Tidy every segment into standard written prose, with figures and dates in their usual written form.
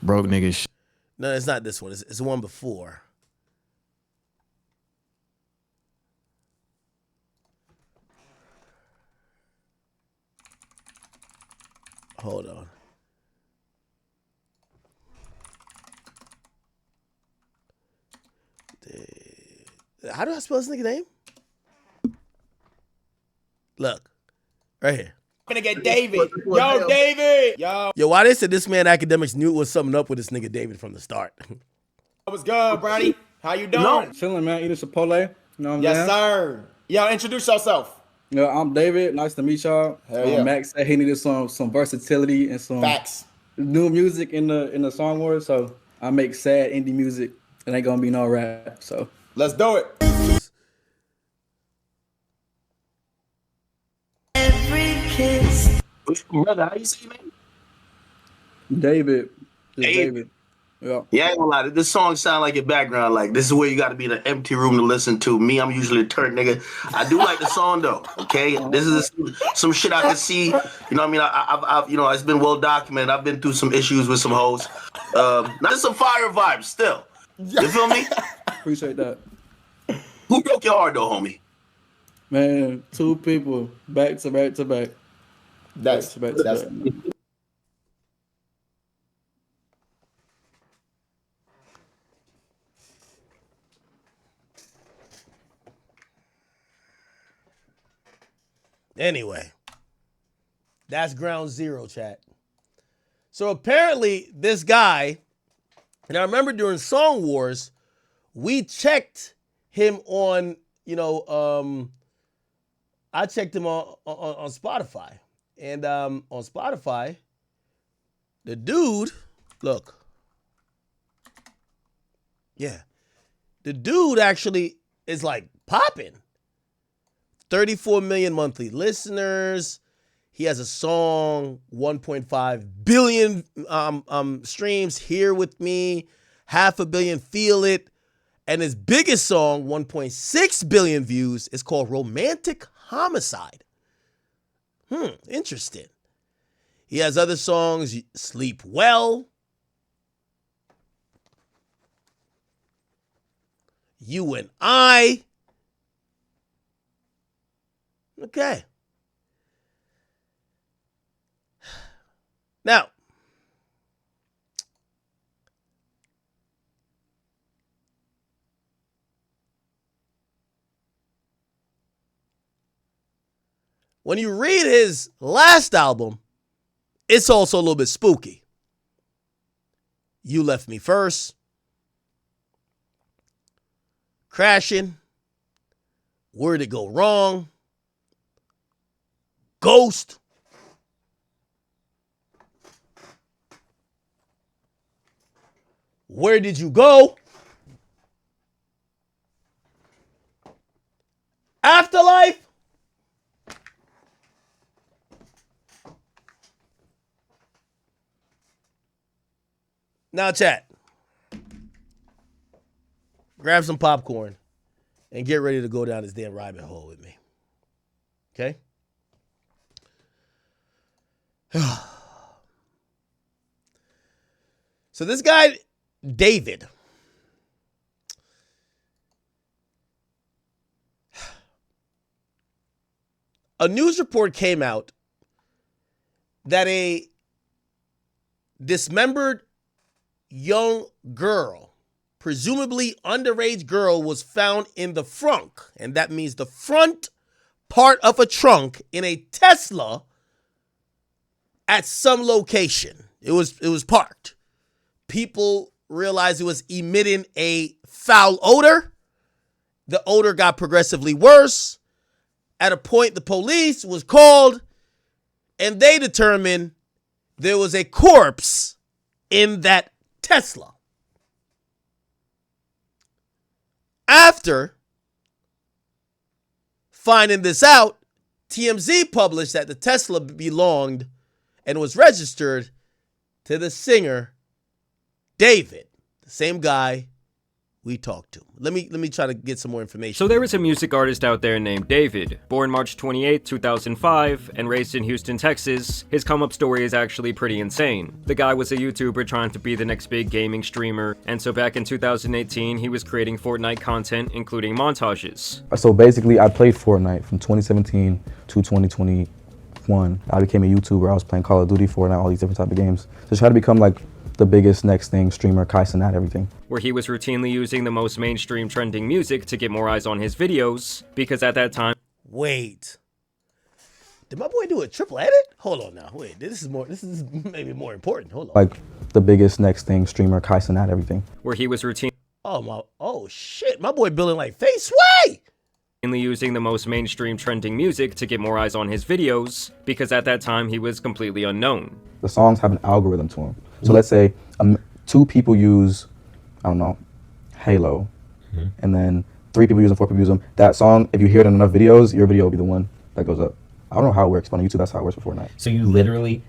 Broke niggas. No, it's not this one. It's the one before. Hold on. How do I spell this nigga name? Look, right here. Gonna get David. Yo, David. Yo, why they said this man Akademiks knew it was something up with this nigga David from the start. What's good, Brownie? How you doing? No. Chilling, man. Eating Chipotle. You know what I'm Yes, saying? sir. Yo, introduce yourself. Yeah, I'm David. Nice to meet y'all. Hell yeah. Max said he needed some versatility and some Facts. new music in the song world. So I make sad indie music. It ain't gonna be no rap. So Let's do it. Brother, how you say your name? David. Just David. David. Yeah. Yeah, I ain't gonna lie. This song sound like your background. Like, this is where you got to be in an empty room to listen to. Me, I'm usually a turd nigga. I do like the song though. Okay, this is some shit I can see. You know what I mean? I've you know, it's been well documented. I've been through some issues with some hoes. Not some fire vibes still. You feel me? Appreciate that. Who broke your heart though, homie? Man, two people back to back to back. That's Back to back. Anyway, that's ground zero, chat. So apparently this guy, and I remember during Song Wars, we checked him on, you know, I checked him on Spotify. And on Spotify, the dude, look. Yeah. The dude actually is like popping. 34 million monthly listeners. He has a song, 1.5 billion streams, Here With Me, 500 million, Feel It. And his biggest song, 1.6 billion views, is called Romantic Homicide. Interesting. He has other songs, Sleep Well, You and I. Okay. Now, when you read his last album, it's also a little bit spooky. You Left Me First, Crashing, Where'd It Go Wrong, Ghost, Where Did You Go, Afterlife, now chat, grab some popcorn and get ready to go down this damn rabbit hole with me. Okay? So this guy, David, a news report came out that a dismembered young girl, presumably underage girl, was found in the frunk, and that means the front part of a trunk in a Tesla at some location. It was parked. People realized it was emitting a foul odor. The odor got progressively worse. At a point, the police was called, and they determined there was a corpse in that Tesla. After finding this out, TMZ published that the Tesla belonged and was registered to the singer David, the same guy we talked to. Let me try to get some more information. So there is a music artist out there named David. Born March 28, 2005, and raised in Houston, Texas, his come-up story is actually pretty insane. The guy was a YouTuber trying to be the next big gaming streamer, and so back in 2018, he was creating Fortnite content, including montages. So basically, I played Fortnite from 2017 to 2021. I became a YouTuber. I was playing Call of Duty, Fortnite, all these different type of games. So try to become like the biggest next thing, streamer, Kaisen at everything. Where he was routinely using the most mainstream trending music to get more eyes on his videos, because at that time... Wait. Did my boy do a triple edit? Hold on now. Wait, this is maybe more important. Hold on. Like the biggest next thing, streamer, Kaisen at everything. Where he was routinely... Oh shit, my boy building like face way! using the most mainstream trending music to get more eyes on his videos, because at that time he was completely unknown. The songs have an algorithm to them. So let's say 2 people use, I don't know, Halo, and then 3 people use them, 4 people use them. That song, if you hear it in enough videos, your video will be the one that goes up. I don't know how it works, but on YouTube, that's how it works for Fortnite. So you literally,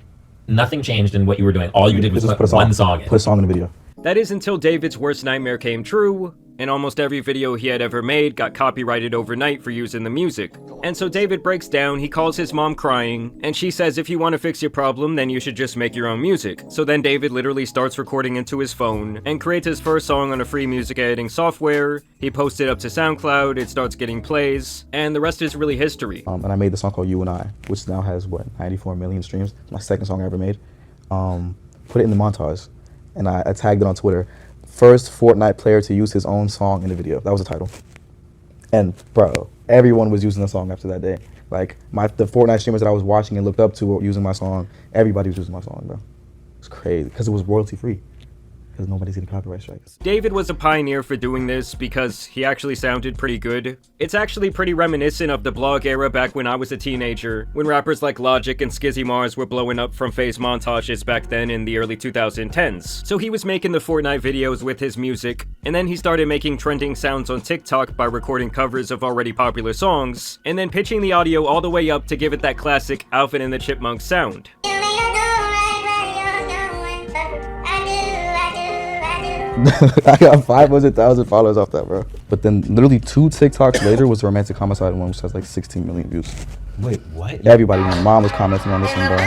nothing changed in what you were doing. All you did was put one song in. Put a song in the video. That is until David's worst nightmare came true, and almost every video he had ever made got copyrighted overnight for using the music. And so David breaks down, he calls his mom crying, and she says if you want to fix your problem, then you should just make your own music. So then David literally starts recording into his phone, and creates his first song on a free music editing software. He posts it up to SoundCloud, it starts getting plays, and the rest is really history. And I made the song called You and I, which now has, 94 million streams. It's my second song I ever made. Put it in the montage, and I tagged it on Twitter. First Fortnite player to use his own song in the video. That was the title. And bro, everyone was using the song after that day. Like the Fortnite streamers that I was watching and looked up to were using my song. Everybody was using my song, bro. It's crazy because it was royalty free. Because nobody's getting copyright strikes. David was a pioneer for doing this because he actually sounded pretty good. It's actually pretty reminiscent of the blog era back when I was a teenager, when rappers like Logic and Skizzy Mars were blowing up from phase montages back then in the early 2010s. So he was making the Fortnite videos with his music, and then he started making trending sounds on TikTok by recording covers of already popular songs, and then pitching the audio all the way up to give it that classic Alvin and the Chipmunks sound. I got 500,000 followers off that, bro. But then literally 2 TikToks later was the Romantic Homicide one, which has like 16 million views. Wait, what? Everybody, my mom was commenting on this one, bro.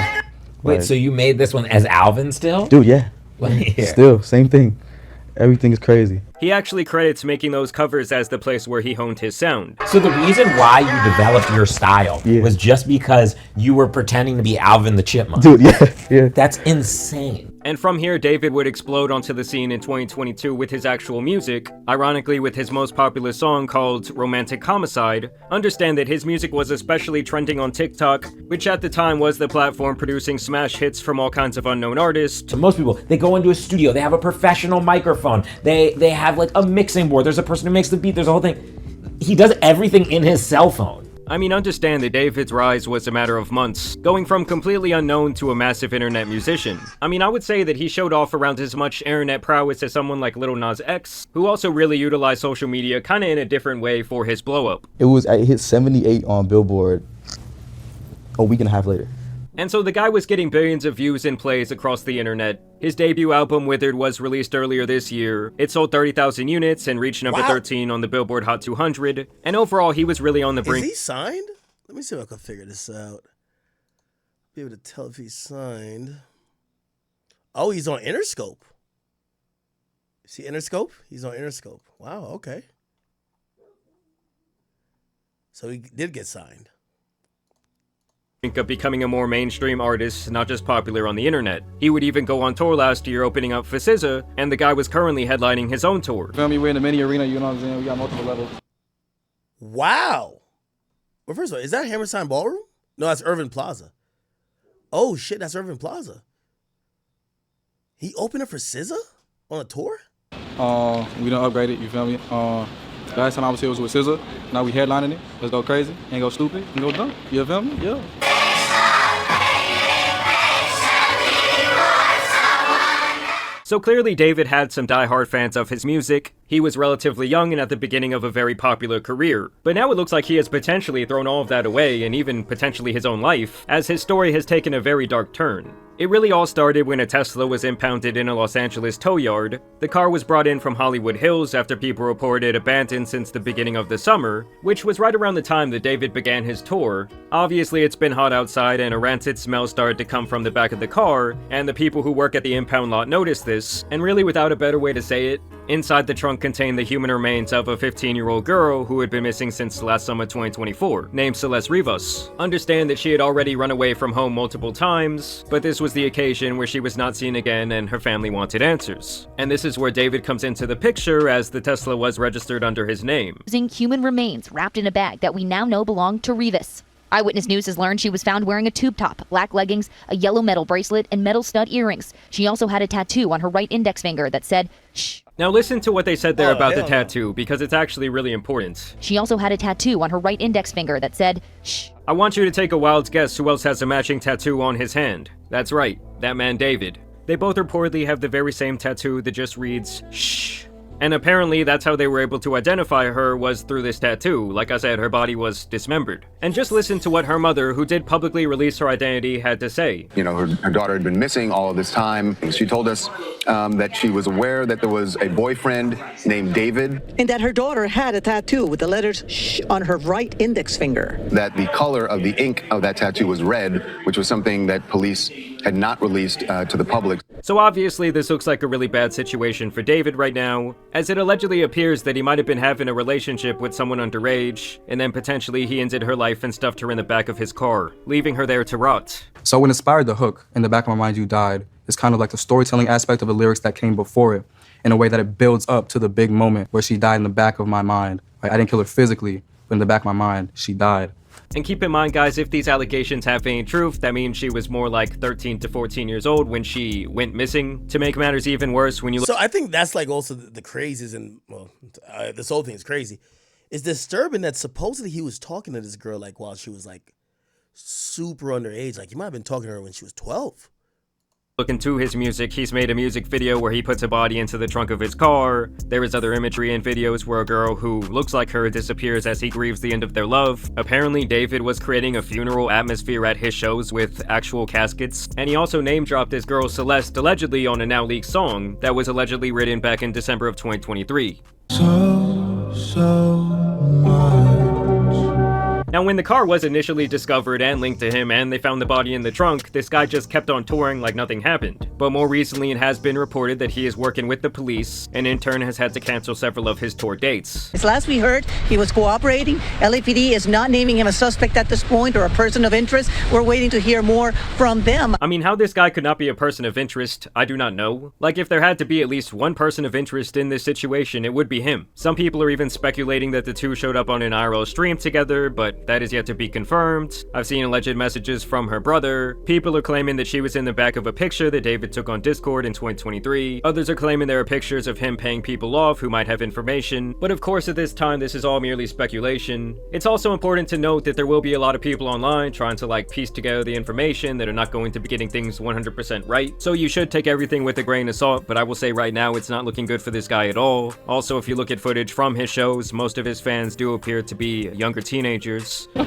Wait, Like, so you made this one as Alvin still? dude, yeah. Yeah. Still, same thing. Everything is crazy. He actually credits making those covers as the place where he honed his sound. So the reason why you developed your style was just because you were pretending to be Alvin the Chipmunk. Dude, yeah. That's insane. And from here, David would explode onto the scene in 2022 with his actual music, ironically with his most popular song called Romantic Homicide. Understand that his music was especially trending on TikTok, which at the time was the platform producing smash hits from all kinds of unknown artists. So most people, they go into a studio, they have a professional microphone, they have like a mixing board, there's a person who makes the beat, there's a whole thing. He does everything in his cell phone. I mean, understand that David's rise was a matter of months, going from completely unknown to a massive internet musician. I mean, I would say that he showed off around as much internet prowess as someone like Lil Nas X, who also really utilized social media kinda in a different way for his blow-up. It hit 78 on Billboard a week and a half later. And so the guy was getting billions of views and plays across the internet. His debut album, Withered, was released earlier this year. It sold 30,000 units and reached number 13 on the Billboard Hot 200. And overall, he was really on the brink. Is he signed? Let me see if I can figure this out. Be able to tell if he's signed. Oh, he's on Interscope. See Interscope? He's on Interscope. Wow, okay. So he did get signed. Of becoming a more mainstream artist, not just popular on the internet. He would even go on tour last year opening up for SZA, and the guy was currently headlining his own tour. Feel me? We're in the mini arena, you know what I'm saying? We got multiple levels. Wow. Well, first of all, is that Hammerstein Ballroom? No, that's Irving Plaza. Oh shit, that's Irving Plaza. He opened up for SZA on a tour? We done upgraded, you feel me? Last time I was here was with SZA. Now we headlining it. Let's go crazy, ain't go stupid, and go dumb. You feel me? Yeah. So clearly David had some die-hard fans of his music. He was relatively young and at the beginning of a very popular career, but now it looks like he has potentially thrown all of that away and even potentially his own life, as his story has taken a very dark turn. It really all started when a Tesla was impounded in a Los Angeles tow yard. The car was brought in from Hollywood Hills after people reported abandoned since the beginning of the summer, which was right around the time that David began his tour. Obviously, it's been hot outside and a rancid smell started to come from the back of the car, and the people who work at the impound lot noticed this, and really without a better way to say it, inside the trunk contained the human remains of a 15-year-old girl who had been missing since last summer 2024, named Celeste Rivas. Understand that she had already run away from home multiple times, but this was the occasion where she was not seen again and her family wanted answers. And this is where David comes into the picture, as the Tesla was registered under his name. Using human remains wrapped in a bag that we now know belonged to Rivas. Eyewitness News has learned she was found wearing a tube top, black leggings, a yellow metal bracelet, and metal stud earrings. She also had a tattoo on her right index finger that said, "Shh." Now listen to what they said there about the tattoo, because it's actually really important. She also had a tattoo on her right index finger that said, "Shh." I want you to take a wild guess who else has a matching tattoo on his hand. That's right, that man David. They both reportedly have the very same tattoo that just reads, "Shh." And apparently that's how they were able to identify her, was through this tattoo. Like I said, her body was dismembered. And just listen to what her mother, who did publicly release her identity, had to say. You know, her daughter had been missing all of this time. She told us that she was aware that there was a boyfriend named David. And that her daughter had a tattoo with the letters "shh" on her right index finger. That the color of the ink of that tattoo was red, which was something that police had not released to the public. So obviously this looks like a really bad situation for David right now, as it allegedly appears that he might have been having a relationship with someone underage, and then potentially he ended her life and stuffed her in the back of his car, leaving her there to rot. So what inspired the hook, "In the Back of My Mind You Died," is kind of like the storytelling aspect of the lyrics that came before it, in a way that it builds up to the big moment where she died in the back of my mind. Like, I didn't kill her physically, but in the back of my mind, she died. And keep in mind, guys, if these allegations have any truth, that means she was more like 13 to 14 years old when she went missing. To make matters even worse, when you look— So I think that's like also the craziest, and well, this whole thing is crazy. It's disturbing that supposedly he was talking to this girl like while she was like super underage. Like he might have been talking to her when she was 12. Look into his music, he's made a music video where he puts a body into the trunk of his car. There is other imagery and videos where a girl who looks like her disappears as he grieves the end of their love. Apparently, David was creating a funeral atmosphere at his shows with actual caskets. And he also name-dropped his girl Celeste allegedly on a now-leaked song that was allegedly written back in December of 2023. Now, when the car was initially discovered and linked to him and they found the body in the trunk, this guy just kept on touring like nothing happened. But more recently, it has been reported that he is working with the police and in turn has had to cancel several of his tour dates. As last we heard, he was cooperating. LAPD is not naming him a suspect at this point or a person of interest. We're waiting to hear more from them. I mean, how this guy could not be a person of interest, I do not know. Like, if there had to be at least one person of interest in this situation, it would be him. Some people are even speculating that the two showed up on an IRL stream together, but that is yet to be confirmed. I've seen alleged messages from her brother. People are claiming that she was in the back of a picture that David took on Discord in 2023. Others are claiming there are pictures of him paying people off who might have information. But of course, at this time, this is all merely speculation. It's also important to note that there will be a lot of people online trying to like piece together the information that are not going to be getting things 100% right. So you should take everything with a grain of salt, but I will say right now, it's not looking good for this guy at all. Also, if you look at footage from his shows, most of his fans do appear to be younger teenagers. No!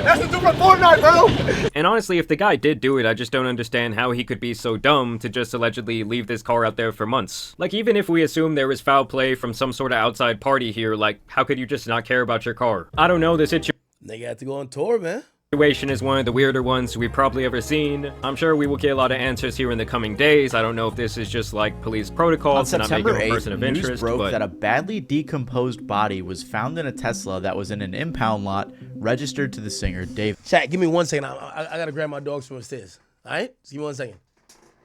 That's the super Fortnite, bro! And honestly, if the guy did do it, I just don't understand how he could be so dumb to just allegedly leave this car out there for months. Like, even if we assume there was foul play from some sort of outside party here, like, how could you just not care about your car? I don't know, the Nigga had to go on tour, man. Situation is one of the weirder ones we've probably ever seen. I'm sure we will get a lot of answers here in the coming days. I don't know if this is just like police protocol to not make him a person of interest, news broke but that a badly decomposed body was found in a Tesla that was in an impound lot registered to the singer David. Chat, give me 1 second. I gotta grab my dogs from upstairs. All right, just give me 1 second.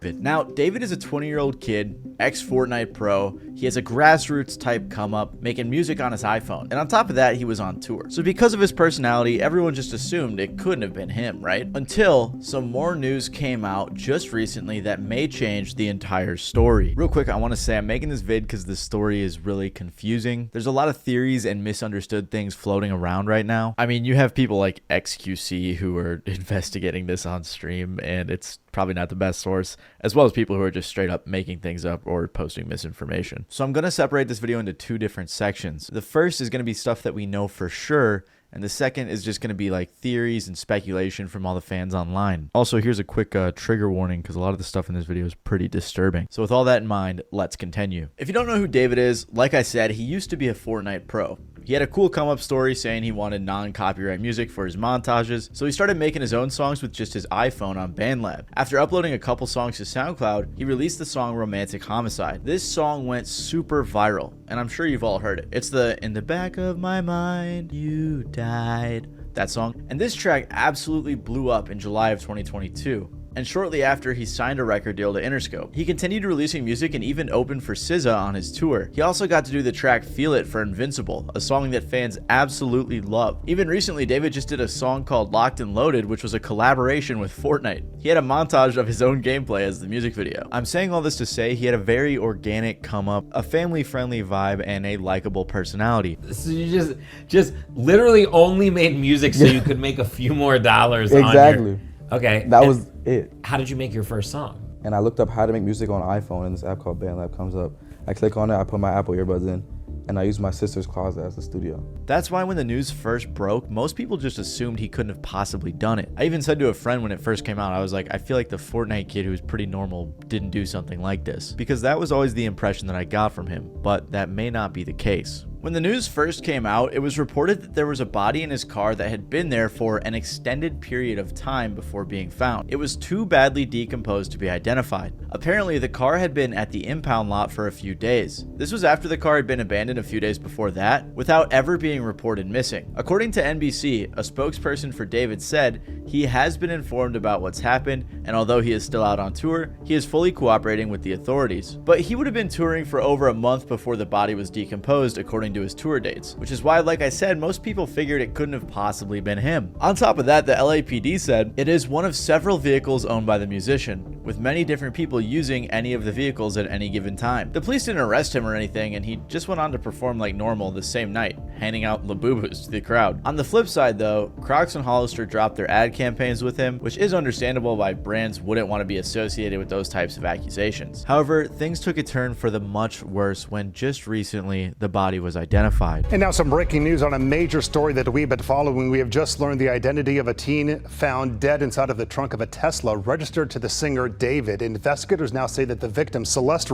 Now, David is a 20-year-old kid, ex-Fortnite pro. He has a grassroots type come up, making music on his iPhone. And on top of that, he was on tour. So because of his personality, everyone just assumed it couldn't have been him, right? Until some more news came out just recently that may change the entire story. Real quick, I want to say I'm making this vid because the story is really confusing. There's a lot of theories and misunderstood things floating around right now. I mean, you have people like XQC who are investigating this on stream, and it's probably not the best source, as well as people who are just straight up making things up or posting misinformation. So I'm going to separate this video into two different sections. The first is going to be stuff that we know for sure, and the second is just going to be like theories and speculation from all the fans online. Also, here's a quick trigger warning because a lot of the stuff in this video is pretty disturbing. So with all that in mind, let's continue. If you don't know who David is, like I said, he used to be a Fortnite pro. He had a cool come-up story saying he wanted non-copyright music for his montages, so he started making his own songs with just his iPhone on BandLab. After uploading a couple songs to SoundCloud, he released the song Romantic Homicide. This song went super viral, and I'm sure you've all heard it. It's the "In the Back of My Mind, You Died," that song. And this track absolutely blew up in July of 2022. And shortly after, he signed a record deal to Interscope. He continued releasing music and even opened for SZA on his tour. He also got to do the track Feel It for Invincible, a song that fans absolutely love. Even recently, David just did a song called Locked and Loaded, which was a collaboration with Fortnite. He had a montage of his own gameplay as the music video. I'm saying all this to say he had a very organic come up, a family-friendly vibe, and a likable personality. So you just literally only made music so you could make a few more dollars Exactly. on your... Okay. That was it. How did you make your first song? And I looked up how to make music on iPhone, and this app called BandLab comes up. I click on it, I put my Apple earbuds in, and I use my sister's closet as the studio. That's why when the news first broke, most people just assumed he couldn't have possibly done it. I even said to a friend when it first came out, I was like, I feel like the Fortnite kid who was pretty normal didn't do something like this. Because that was always the impression that I got from him, but that may not be the case. When the news first came out, it was reported that there was a body in his car that had been there for an extended period of time before being found. It was too badly decomposed to be identified. Apparently, the car had been at the impound lot for a few days. This was after the car had been abandoned a few days before that, without ever being reported missing. According to NBC, a spokesperson for David said he has been informed about what's happened, and although he is still out on tour, he is fully cooperating with the authorities. But he would have been touring for over a month before the body was decomposed, according to his tour dates, which is why, like I said, most people figured it couldn't have possibly been him. On top of that, the LAPD said it is one of several vehicles owned by the musician, with many different people using any of the vehicles at any given time. The police didn't arrest him or anything, and he just went on to perform like normal the same night, handing out Labubus to the crowd. On the flip side though, Crocs and Hollister dropped their ad campaigns with him, which is understandable why brands wouldn't want to be associated with those types of accusations. However, things took a turn for the much worse when just recently the body was identified. And now some breaking news on a major story that we've been following. We have just learned the identity of a teen found dead inside of the trunk of a Tesla registered to the singer David. Investigators now say that the victim, Celeste,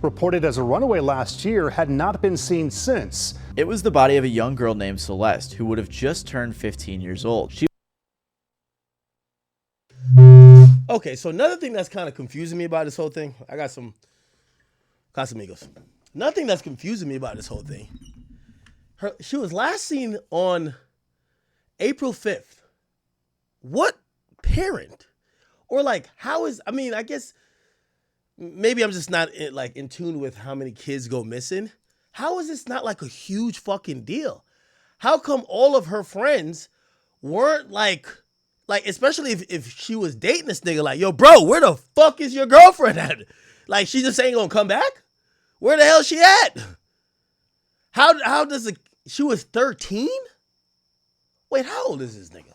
reported as a runaway last year, had not been seen since. It was the body of a young girl named Celeste, who would have just turned 15 years old. Okay, so another thing that's kind of confusing me about this whole thing, I got some Casamigos. Nothing that's confusing me about this whole thing. She was last seen on April 5th. What parent? Or like, how is, I mean, I guess maybe I'm just not in tune with how many kids go missing. How is this not like a huge fucking deal? How come all of her friends weren't like especially if she was dating this nigga, like, yo, bro, where the fuck is your girlfriend at? Like, she just ain't gonna come back? Where the hell she at? How does it, she was 13? Wait, how old is this nigga?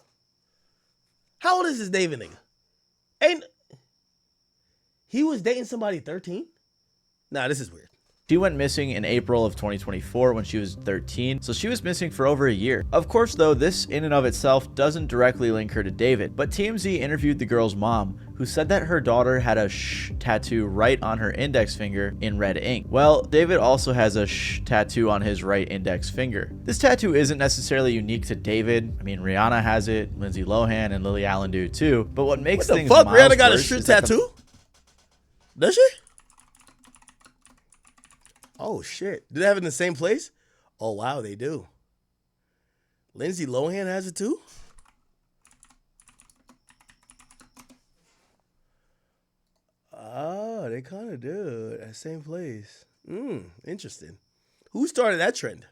How old is this David nigga? Ain't he was dating somebody 13? Nah, this is weird. She went missing in April of 2024 when she was 13, so she was missing for over a year. Of course, though, this in and of itself doesn't directly link her to David, but TMZ interviewed the girl's mom, who said that her daughter had a "sh" tattoo right on her index finger in red ink. Well, David also has a "sh" tattoo on his right index finger. This tattoo isn't necessarily unique to David. I mean, Rihanna has it, Lindsay Lohan and Lily Allen do too, but what makes things What the fuck? Rihanna got a worse "sh" is that tattoo? Does she? Oh shit. Do they have it in the same place? Oh wow, they do. Lindsay Lohan has it too? Oh, they kind of do. At the same place. Interesting. Who started that trend?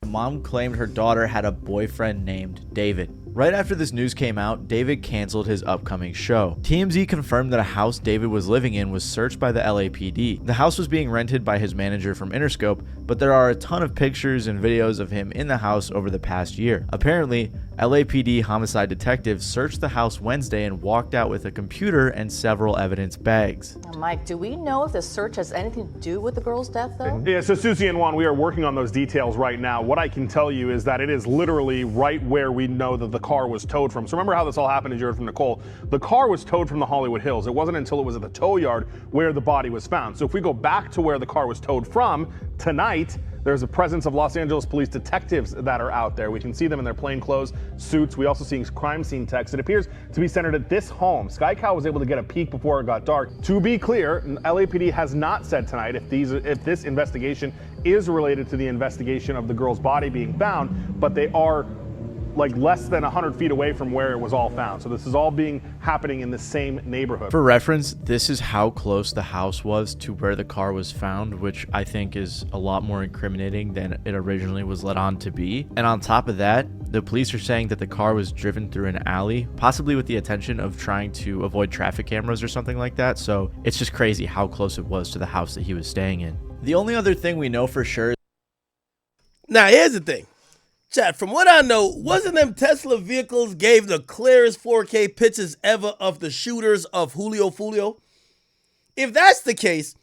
Mom claimed her daughter had a boyfriend named David. Right after this news came out, David canceled his upcoming show. TMZ confirmed that a house David was living in was searched by the LAPD. The house was being rented by his manager from Interscope, but there are a ton of pictures and videos of him in the house over the past year. Apparently, LAPD homicide detectives searched the house Wednesday and walked out with a computer and several evidence bags. Mike, do we know if the search has anything to do with the girl's death, though? Yeah, so Susie and Juan, we are working on those details right now. What I can tell you is that it is literally right where we know that the car was towed from. So remember how this all happened, as you heard from Nicole. The car was towed from the Hollywood Hills. It wasn't until it was at the tow yard where the body was found. So if we go back to where the car was towed from, tonight, there's a presence of Los Angeles police detectives that are out there. We can see them in their plainclothes suits. We also see crime scene techs. It appears to be centered at this home. Sky Cow was able to get a peek before it got dark. To be clear, LAPD has not said tonight if this investigation is related to the investigation of the girl's body being found, but they are like less than 100 feet away from where it was all found. So this is all happening in the same neighborhood. For reference, this is how close the house was to where the car was found, which I think is a lot more incriminating than it originally was led on to be. And on top of that, the police are saying that the car was driven through an alley, possibly with the intention of trying to avoid traffic cameras or something like that. So it's just crazy how close it was to the house that he was staying in. The only other thing we know for sure. Now, here's the thing. Chat, from what I know, wasn't them Tesla vehicles gave the clearest 4K pictures ever of the shooters of Julio Fulio? If that's the case,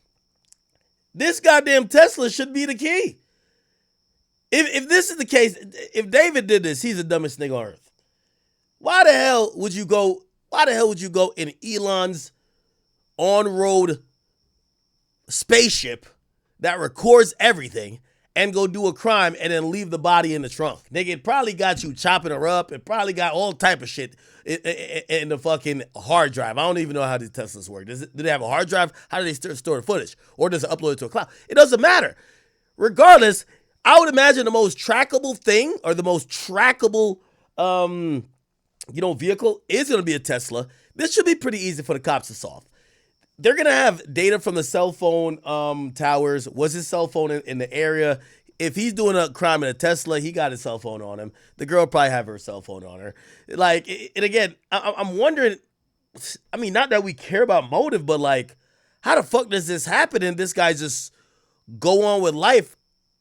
this goddamn Tesla should be the key. If this is the case, if David did this, he's the dumbest nigga on earth. Why the hell would you go in Elon's on-road spaceship that records everything and go do a crime and then leave the body in the trunk? Nigga, it probably got you chopping her up. It probably got all type of shit in the fucking hard drive. I don't even know how these Teslas work. Do they have a hard drive? How do they store the footage? Or does it upload it to a cloud? It doesn't matter. Regardless, I would imagine the most trackable thing or the most trackable vehicle is going to be a Tesla. This should be pretty easy for the cops to solve. They're going to have data from the cell phone towers. Was his cell phone in the area? If he's doing a crime in a Tesla, he got his cell phone on him. The girl probably have her cell phone on her. Like, and again, I'm wondering, I mean, not that we care about motive, but like, how the fuck does this happen and this guy just go on with life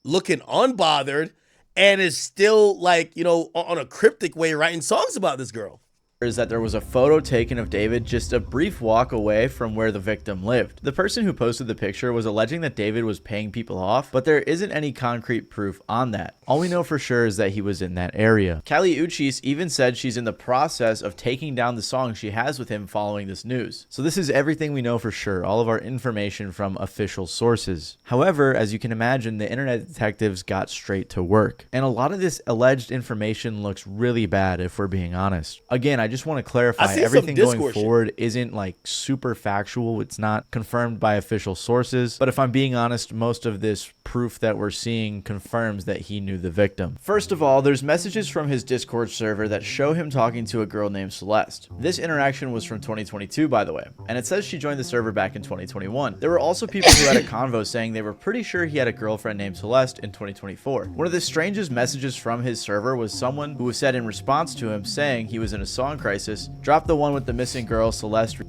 looking unbothered and is still like, on a cryptic way writing songs about this girl? Is that there was a photo taken of David just a brief walk away from where the victim lived. The person who posted the picture was alleging that David was paying people off, but there isn't any concrete proof on that. All we know for sure is that he was in that area. Kali Uchis even said she's in the process of taking down the song she has with him following this news. So this is everything we know for sure, all of our information from official sources. However, as you can imagine, the internet detectives got straight to work. And a lot of this alleged information looks really bad if we're being honest. Again, I just want to clarify, everything going forward isn't like super factual. It's not confirmed by official sources. But if I'm being honest, most of this proof that we're seeing confirms that he knew the victim. First of all, there's messages from his Discord server that show him talking to a girl named Celeste. This interaction was from 2022, by the way, and it says she joined the server back in 2021. There were also people who had a convo saying they were pretty sure he had a girlfriend named Celeste in 2024. One of the strangest messages from his server was someone who said in response to him saying he was in a song crisis, drop the one with the missing girl, Celeste.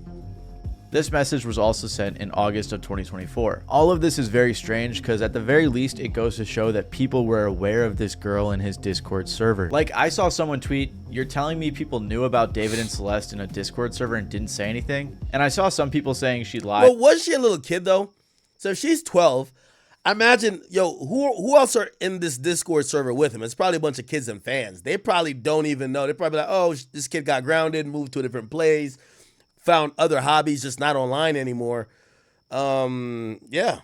This message was also sent in August of 2024. All of this is very strange because at the very least it goes to show that people were aware of this girl in his Discord server. Like, I saw someone tweet, "You're telling me people knew about David and Celeste in a Discord server and didn't say anything?" And I saw some people saying she lied. Well, was she a little kid though? So if she's 12, I imagine, who else are in this Discord server with him? It's probably a bunch of kids and fans. They probably don't even know. They're probably like, oh, this kid got grounded, moved to a different place, found other hobbies, just not online anymore. Yeah.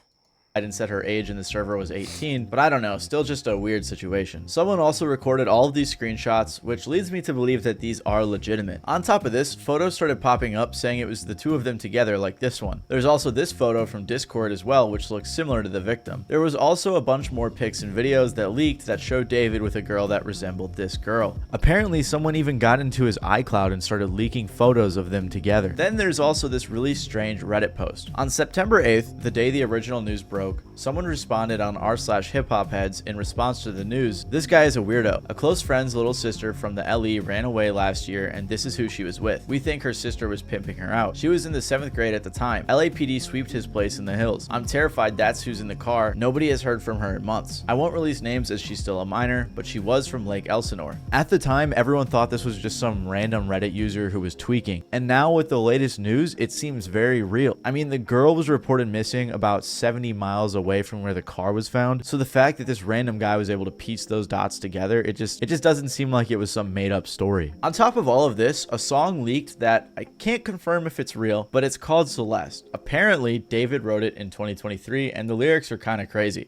And said her age in the server was 18, but I don't know, still just a weird situation. Someone also recorded all of these screenshots, which leads me to believe that these are legitimate. On top of this, photos started popping up saying it was the two of them together, like this one. There's also this photo from Discord as well, which looks similar to the victim. There was also a bunch more pics and videos that leaked that showed David with a girl that resembled this girl. Apparently, someone even got into his iCloud and started leaking photos of them together. Then there's also this really strange Reddit post. On September 8th, the day the original news broke, joke, someone responded on r/hiphopheads in response to the news, "This guy is a weirdo. A close friend's little sister from the LE ran away last year and this is who she was with. We think her sister was pimping her out. She was in the 7th grade at the time. LAPD sweeped his place in the hills. I'm terrified that's who's in the car. Nobody has heard from her in months. I won't release names as she's still a minor, but she was from Lake Elsinore." At the time, everyone thought this was just some random Reddit user who was tweaking. And now with the latest news, it seems very real. I mean, the girl was reported missing about 70 miles away from where the car was found. So the fact that this random guy was able to piece those dots together, it just doesn't seem like it was some made up story. On top of all of this, a song leaked that I can't confirm if it's real, but it's called Celeste. Apparently, David wrote it in 2023 and the lyrics are kind of crazy.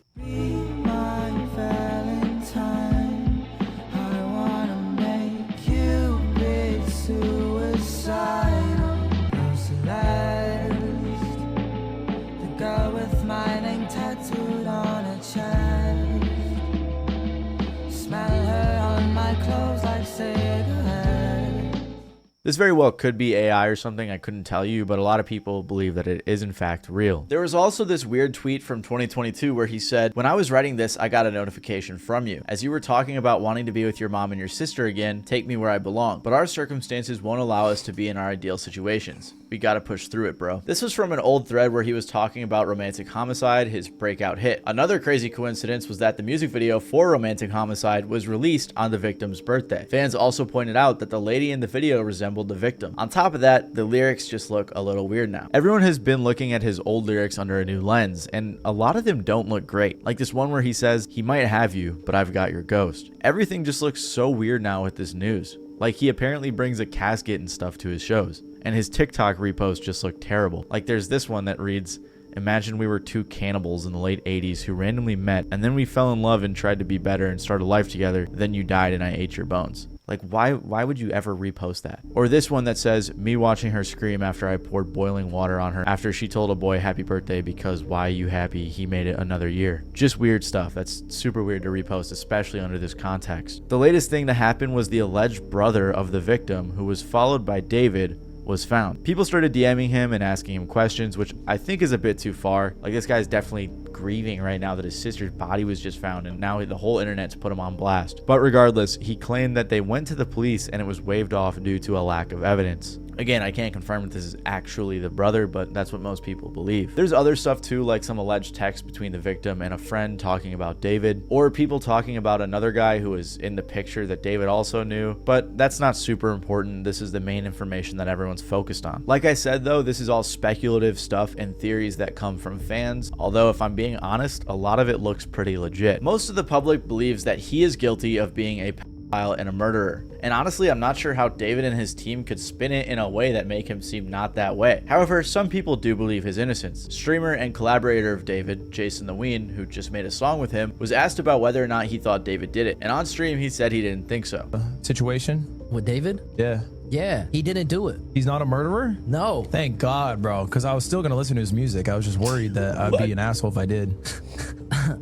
This very well could be AI or something, I couldn't tell you, but a lot of people believe that it is in fact real. There was also this weird tweet from 2022 where he said, "When I was writing this, I got a notification from you. As you were talking about wanting to be with your mom and your sister again, take me where I belong. But our circumstances won't allow us to be in our ideal situations. We gotta push through it, bro." This was from an old thread where he was talking about Romantic Homicide, his breakout hit. Another crazy coincidence was that the music video for Romantic Homicide was released on the victim's birthday. Fans also pointed out that the lady in the video resembled the victim. On top of that, the lyrics just look a little weird now. Everyone has been looking at his old lyrics under a new lens, and a lot of them don't look great. Like this one where he says, "He might have you, but I've got your ghost." Everything just looks so weird now with this news. Like he apparently brings a casket and stuff to his shows. And his TikTok reposts just look terrible. Like there's this one that reads, "Imagine we were two cannibals in the late 80s who randomly met and then we fell in love and tried to be better and start a life together. Then you died and I ate your bones." Like why would you ever repost that? Or this one that says, "Me watching her scream after I poured boiling water on her after she told a boy happy birthday because why you happy, he made it another year." Just weird stuff. That's super weird to repost, especially under this context. The latest thing to happen was the alleged brother of the victim, who was followed by David, was found. People started DMing him and asking him questions, which I think is a bit too far. Like this guy's definitely grieving right now that his sister's body was just found and now the whole internet's put him on blast. But regardless, he claimed that they went to the police and it was waved off due to a lack of evidence. Again, I can't confirm if this is actually the brother, but that's what most people believe. There's other stuff too, like some alleged text between the victim and a friend talking about David, or people talking about another guy who was in the picture that David also knew, but that's not super important. This is the main information that everyone's focused on. Like I said though, this is all speculative stuff and theories that come from fans, although if I'm being honest, a lot of it looks pretty legit. Most of the public believes that he is guilty of being a pedophile and a murderer. And honestly, I'm not sure how David and his team could spin it in a way that make him seem not that way. However, some people do believe his innocence. Streamer and collaborator of David, Jason the Ween, who just made a song with him, was asked about whether or not he thought David did it. And on stream, he said he didn't think so. Situation? With David? Yeah. Yeah, he didn't do it. He's not a murderer? No. Thank God, bro, because I was still going to listen to his music. I was just worried that I'd be an asshole if I did.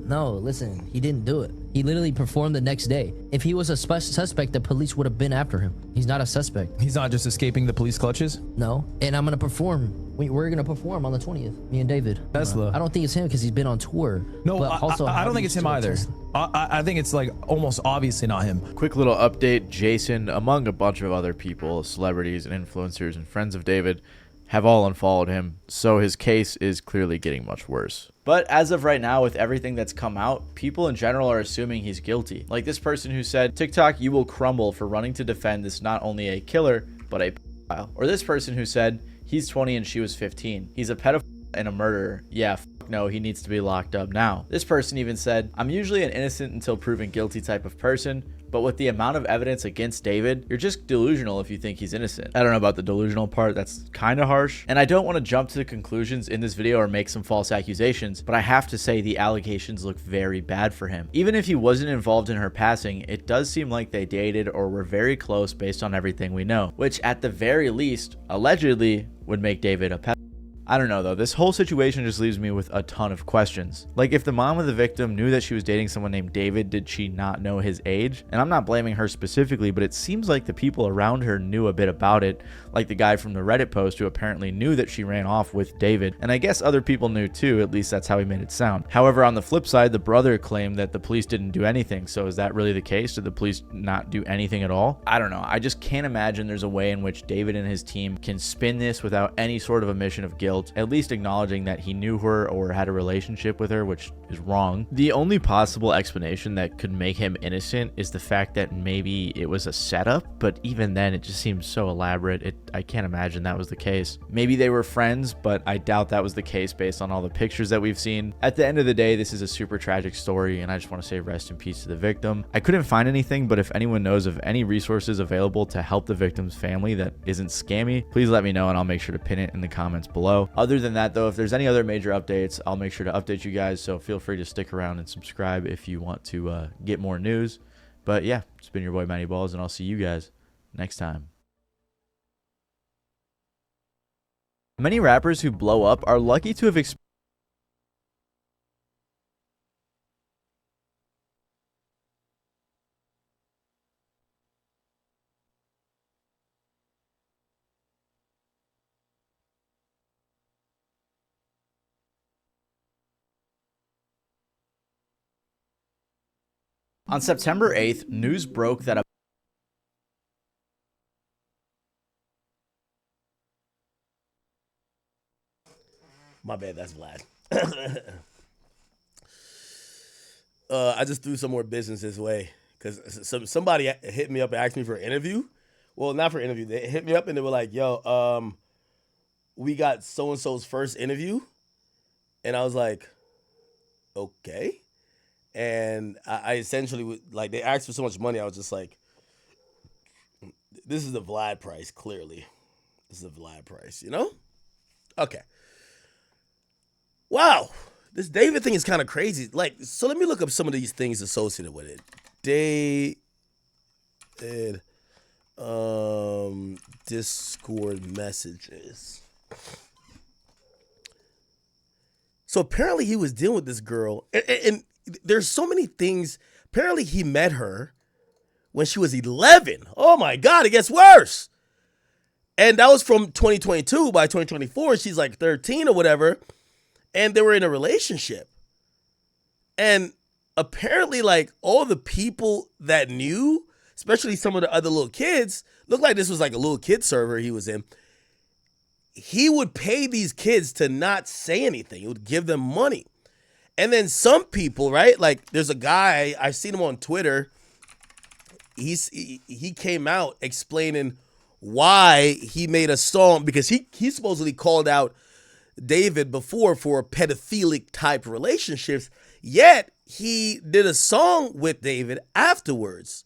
No, listen, he didn't do it. He literally performed the next day. If he was a suspect, the police would have been after him. He's not a suspect. He's not just escaping the police clutches? No, and I'm going to perform. We're going to perform on the 20th, me and David. Tesla. I don't think it's him because he's been on tour. No, but also, I don't think it's him either. I think it's like almost obviously not him. Quick little update, Jason, among a bunch of other people, celebrities and influencers and friends of David, have all unfollowed him, so his case is clearly getting much worse. But as of right now, with everything that's come out, people in general are assuming he's guilty. Like this person who said, "TikTok, you will crumble for running to defend this not only a killer, but a pedophile." Or this person who said, "He's 20 and she was 15. He's a pedophile and a murderer. Yeah, no, he needs to be locked up now." This person even said, "I'm usually an innocent until proven guilty type of person, but with the amount of evidence against David, you're just delusional if you think he's innocent." I don't know about the delusional part, that's kind of harsh. And I don't want to jump to the conclusions in this video or make some false accusations, but I have to say the allegations look very bad for him. Even if he wasn't involved in her passing, it does seem like they dated or were very close based on everything we know, which at the very least, allegedly, would make David a pedophile. I don't know though, this whole situation just leaves me with a ton of questions. Like, if the mom of the victim knew that she was dating someone named David, did she not know his age? And I'm not blaming her specifically, but it seems like the people around her knew a bit about it, like the guy from the Reddit post who apparently knew that she ran off with David, and I guess other people knew too, at least that's how he made it sound. However, on the flip side, the brother claimed that the police didn't do anything, so is that really the case? Did the police not do anything at all? I don't know, I just can't imagine there's a way in which David and his team can spin this without any sort of admission of guilt, at least acknowledging that he knew her or had a relationship with her, which is wrong. The only possible explanation that could make him innocent is the fact that maybe it was a setup, but even then it just seems so elaborate. I can't imagine that was the case. Maybe they were friends, but I doubt that was the case based on all the pictures that we've seen. At the end of the day, this is a super tragic story, and I just want to say rest in peace to the victim. I couldn't find anything, but if anyone knows of any resources available to help the victim's family that isn't scammy, please let me know and I'll make sure to pin it in the comments below. Other than that though, if there's any other major updates, I'll make sure to update you guys, so feel free to stick around and subscribe if you want to get more news. But yeah, it's been your boy Matty Balls, and I'll see you guys next time. Many rappers who blow up are lucky to have experienced On September 8th, news broke that a My bad, that's Vlad. I just threw some more business his way because somebody hit me up and asked me for an interview. Well, not for an interview. They hit me up and they were like, yo, we got so-and-so's first interview. And I was like, okay. And I essentially, like, they asked for so much money. I was just like, this is the Vlad price, clearly. This is the Vlad price, you know? Okay. Wow. This David thing is kind of crazy. Like, so let me look up some of these things associated with it. David, Discord messages. So apparently he was dealing with this girl, and there's so many things. Apparently he met her when she was 11. Oh my God, it gets worse. And that was from 2022. By 2024, she's like 13 or whatever. And they were in a relationship. And apparently, like, all the people that knew, especially some of the other little kids, looked like this was like a little kid server he was in. He would pay these kids to not say anything. He would give them money. And then some people, right? Like, there's a guy, I've seen him on Twitter. He came out explaining why he made a song, because he supposedly called out David before for pedophilic type relationships, yet he did a song with David afterwards.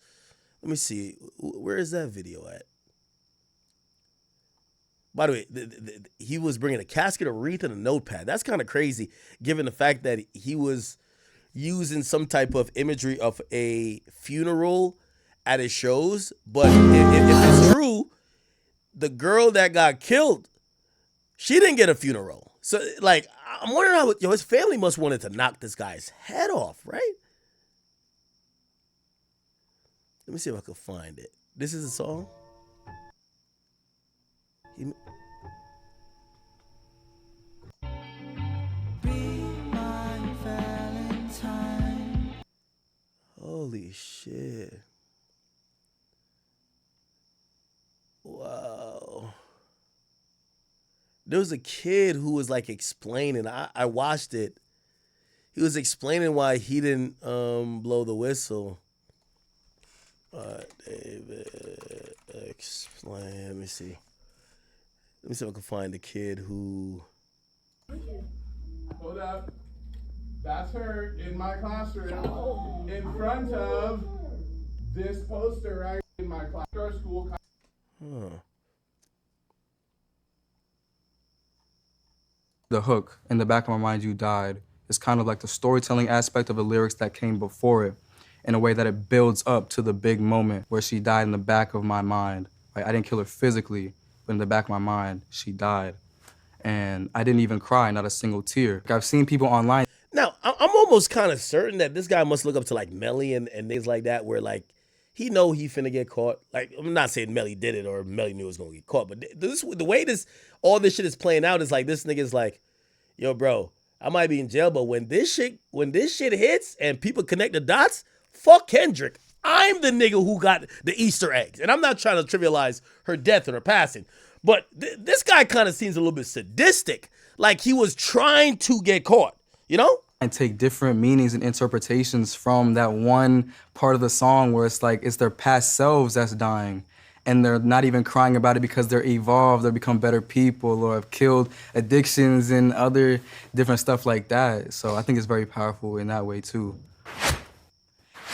Let me see. Where is that video at? By the way, he was bringing a casket, a wreath, and a notepad. That's kind of crazy, given the fact that he was using some type of imagery of a funeral at his shows. But if it's true, the girl that got killed, she didn't get a funeral. So, like, I'm wondering how his family must wanted to knock this guy's head off, right? Let me see if I can find it. This is a song. Holy shit. Wow. There was a kid who was like explaining. I watched it. He was explaining why he didn't blow the whistle. David, explain. Let me see if I can find the kid who. Hold up. That's her in my classroom in front of this poster right in my class. Our school. Huh. The hook, in the back of my mind, you died, is kind of like the storytelling aspect of the lyrics that came before it, in a way that it builds up to the big moment where she died in the back of my mind. Like, I didn't kill her physically, but in the back of my mind, she died. and I didn't even cry, not a single tear. I've seen people online. Now, I'm almost kind of certain that this guy must look up to like Melly and things like that, where like he know he finna get caught. Like, I'm not saying Melly did it or Melly knew it was gonna get caught, but the way all this shit is playing out is like this nigga's like, yo, bro, I might be in jail, but when this shit hits and people connect the dots, fuck Kendrick. I'm the nigga who got the Easter eggs, and I'm not trying to trivialize her death or her passing, but this guy kind of seems a little bit sadistic, like he was trying to get caught. You know? And take different meanings and interpretations from that one part of the song where it's like it's their past selves that's dying. And they're not even crying about it because they're evolved or become better people or have killed addictions and other different stuff like that. So I think it's very powerful in that way too.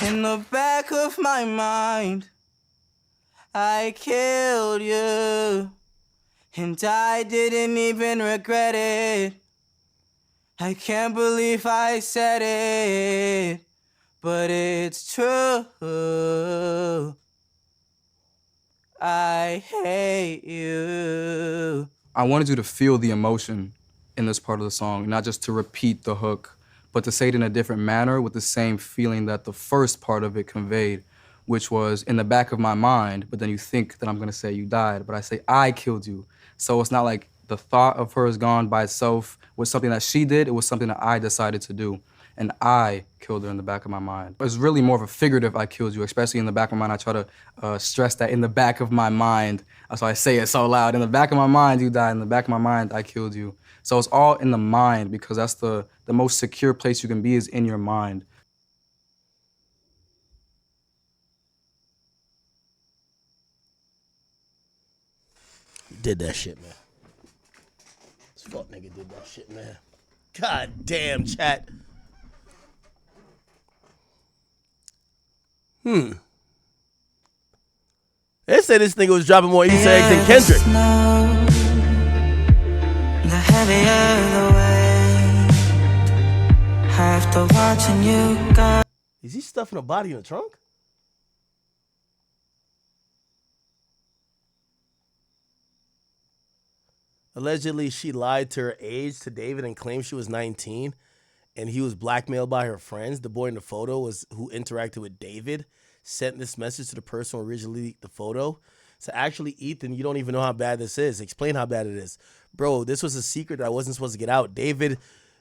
In the back of my mind, I killed you. And I didn't even regret it. I can't believe I said it, but it's true. I hate you. I wanted you to feel the emotion in this part of the song, not just to repeat the hook, but to say it in a different manner with the same feeling that the first part of it conveyed, which was in the back of my mind, but then you think that I'm gonna say you died, but I say I killed you. So it's not like the thought of her is gone by itself was something that she did. It was something that I decided to do. And I killed her in the back of my mind. It's really more of a figurative I killed you, especially in the back of my mind. I try to stress that in the back of my mind. That's why I say it so loud. In the back of my mind, you died. In the back of my mind, I killed you. So it's all in the mind because that's the most secure place you can be is in your mind. You did that shit, man. Fuck nigga did that shit, man. God damn, chat. They said this nigga was dropping more Easter eggs than Kendrick. The heavier the weight, after watching you go. Is he stuffing a body in the trunk? Allegedly, she lied to her age to David and claimed she was 19, and he was blackmailed by her friends. The boy in the photo was who interacted with David, sent this message to the person who originally leaked the photo. So actually, Ethan, you don't even know how bad this is. Explain how bad it is. Bro, this was a secret that wasn't supposed to get out. David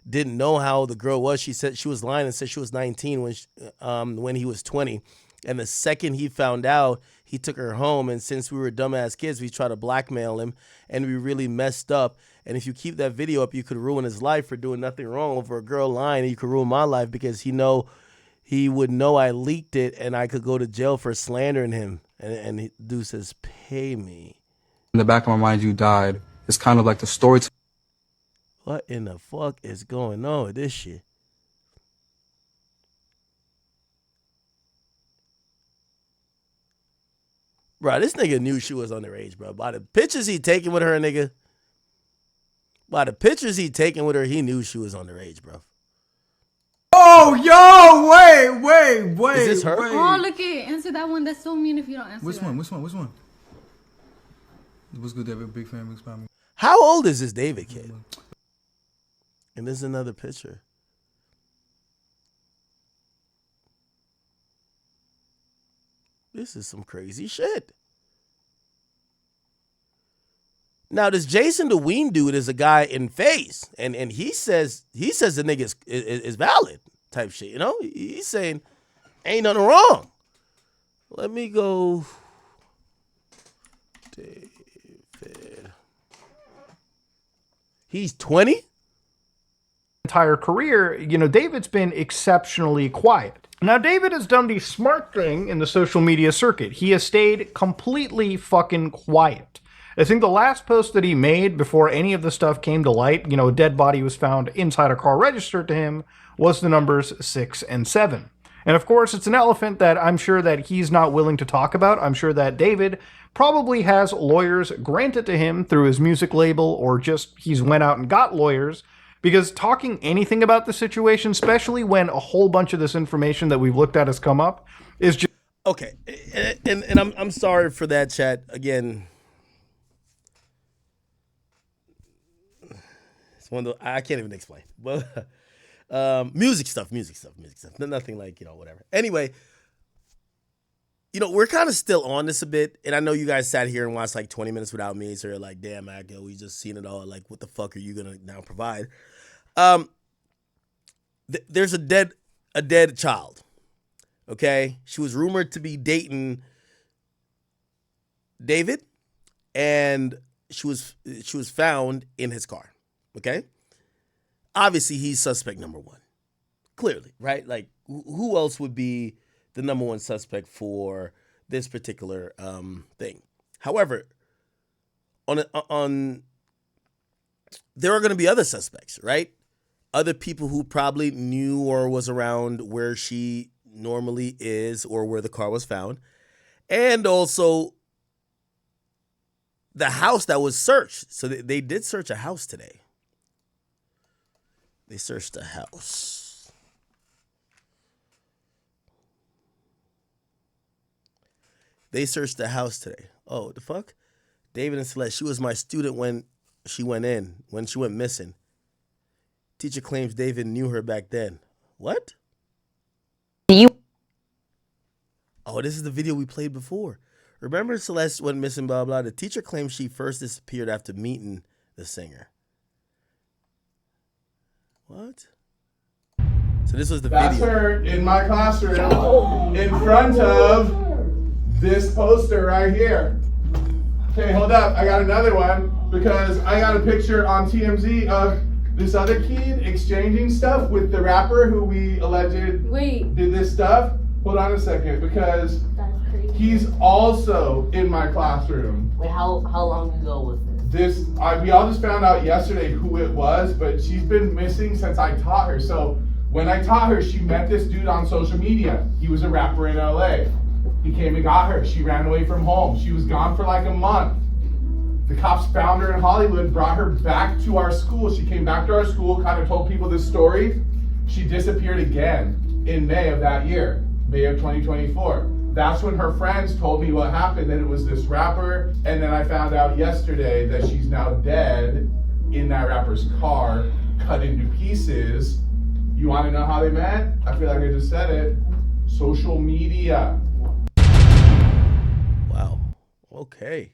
didn't know how the girl was. She said she was lying and said she was 19 when he was 20. And the second he found out, he took her home. And since we were dumbass kids, we tried to blackmail him. And we really messed up. And if you keep that video up, you could ruin his life for doing nothing wrong. Over a girl lying, you could ruin my life because he would know I leaked it and I could go to jail for slandering him. And dude says, pay me. In the back of my mind, you died. It's kind of like the story. What in the fuck is going on with this shit? Bro, this nigga knew she was underage, bro. By the pictures he taking with her, nigga. By the pictures he taking with her, he knew she was underage, bro. Oh, yo, wait. Is this her? Wait. Oh, look it. Answer that one. That's so mean if you don't answer Which that. one? What's good, David? Big fan, big spam. How old is this David kid? And this is another picture. This is some crazy shit. Now, this Jason the Ween dude is a guy in face, and he says the nigga is valid type shit. You know, he's saying ain't nothing wrong. Let me go. David. He's 20. Entire career, you know, David's been exceptionally quiet. Now, David has done the smart thing in the social media circuit. He has stayed completely fucking quiet. I think the last post that he made before any of the stuff came to light, you know, a dead body was found inside a car registered to him, was the numbers 6 and 7. And of course, it's an elephant that I'm sure that he's not willing to talk about. I'm sure that David probably has lawyers granted to him through his music label, or just he's went out and got lawyers, because talking anything about the situation, especially when a whole bunch of this information that we've looked at has come up, is just... Okay, and I'm sorry for that, chat. Again, It's one of the, I can't even explain. But music stuff. Nothing like, whatever. Anyway, we're kind of still on this a bit. And I know you guys sat here and watched like 20 minutes without me. So you're like, damn, Akio, we just seen it all. Like, what the fuck are you going to now provide? There's a dead child. Okay? She was rumored to be dating David, and she was found in his car. Okay? Obviously, he's suspect number one. Clearly, right? Like, who else would be the number one suspect for this particular thing? However, on there are going to be other suspects, right? Other people who probably knew or was around where she normally is or where the car was found. And also the house that was searched. So they did search a house today. They searched a house. They searched the house today. Oh, the fuck? David and Celeste, she was my student when she went missing. Teacher claims David knew her back then. What? Oh, this is the video we played before. Remember Celeste went missing, blah, blah. The teacher claims she first disappeared after meeting the singer. What? So this was the That's video. her in my classroom in front of this poster right here. Okay, hold up. I got another one because I got a picture on TMZ of this other kid exchanging stuff with the rapper who we alleged did this stuff. Hold on a second, because he's also in my classroom. Wait, how long ago was this? We all just found out yesterday who it was, but she's been missing since I taught her. So when I taught her, she met this dude on social media. He was a rapper in LA. He came and got her. She ran away from home. She was gone for like a month. The cops found her in Hollywood, brought her back to our school. She came back to our school, kind of told people this story. She disappeared again in May of that year, May of 2024. That's when her friends told me what happened, that it was this rapper. And then I found out yesterday that she's now dead in that rapper's car, cut into pieces. You want to know how they met? I feel like I just said it. Social media. Wow. Okay.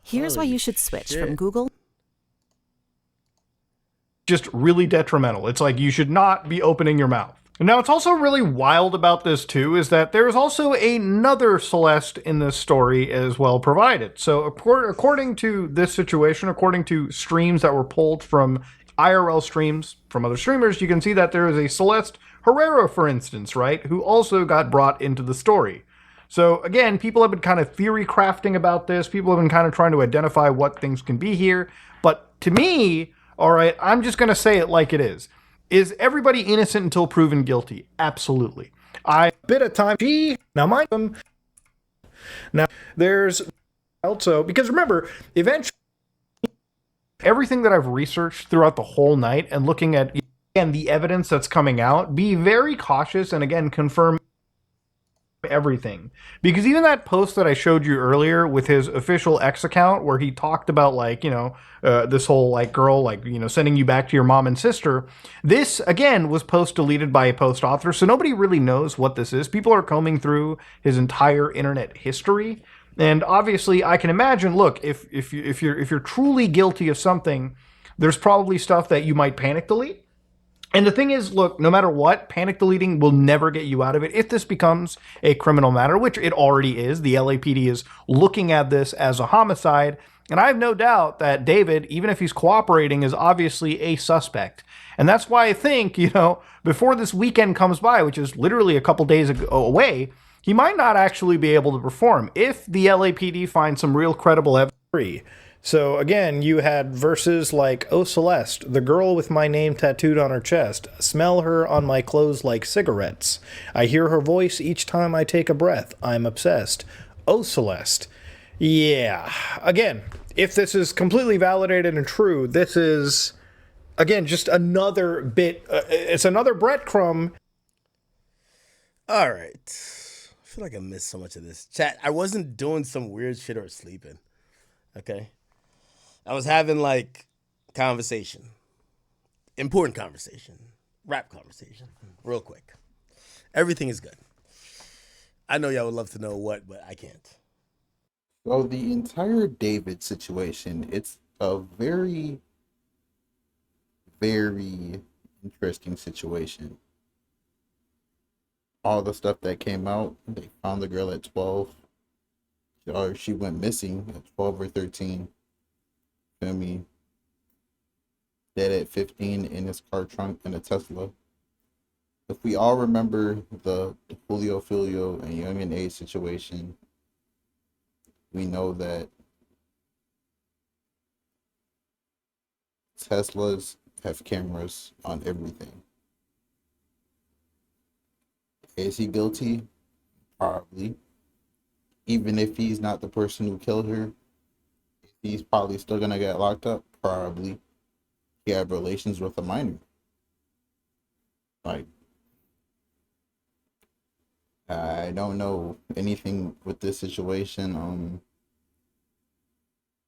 Here's why you should switch from Google. Just really detrimental. It's like you should not be opening your mouth. Now, it's also really wild about this, too, is that there is also another Celeste in this story as well provided. So according to this situation, according to streams that were pulled from IRL streams from other streamers, you can see that there is a Celeste Herrera, for instance, right, who also got brought into the story. So again, people have been kind of theory crafting about this. People have been kind of trying to identify what things can be here. But to me, all right, I'm just going to say it like it is. Is everybody innocent until proven guilty? Absolutely. I bit of time. Now mind them. Now there's also, because remember, eventually everything that I've researched throughout the whole night and looking at again the evidence that's coming out, be very cautious and again confirm everything, because even that post that I showed you earlier with his official X account where he talked about like this whole like girl like sending you back to your mom and sister, this again was post deleted by a post author, so nobody really knows what this is. People are combing through his entire internet history, and obviously I can imagine, look, if you're truly guilty of something, there's probably stuff that you might panic delete. And the thing is, look, no matter what, panic deleting will never get you out of it. If this becomes a criminal matter, which it already is, the LAPD is looking at this as a homicide. And I have no doubt that David, even if he's cooperating, is obviously a suspect. And that's why I think, before this weekend comes by, which is literally a couple days away, he might not actually be able to perform if the LAPD finds some real credible evidence. So again, you had verses like, "Oh Celeste, the girl with my name tattooed on her chest, smell her on my clothes like cigarettes. I hear her voice each time I take a breath. I'm obsessed. Oh Celeste." Yeah, again, if this is completely validated and true, this is, again, just another bit, it's another breadcrumb. All right. I feel like I missed so much of this. Chat, I wasn't doing some weird shit or sleeping. Okay? I was having like conversation. Important conversation. Rap conversation. Real quick. Everything is good. I know y'all would love to know what, but I can't. So the entire David situation, it's a very, very interesting situation. All the stuff that came out, they found the girl at 12. Or she went missing at 12 or 13. Feel me? Dead at 15 in his car trunk in a Tesla. If we all remember the Julio Filio and Young and A situation, we know that Teslas have cameras on everything. Is he guilty? Probably. Even if he's not the person who killed her, he's probably still gonna get locked up. Probably. He had relations with a minor. Like, I don't know anything with this situation.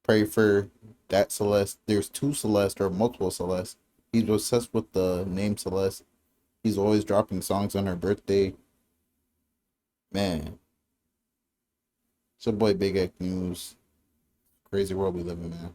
Pray for that Celeste. There's two Celeste or multiple Celeste. He's obsessed with the name Celeste. He's always dropping songs on her birthday. Man. It's your boy Big X News. Crazy world we live in, man.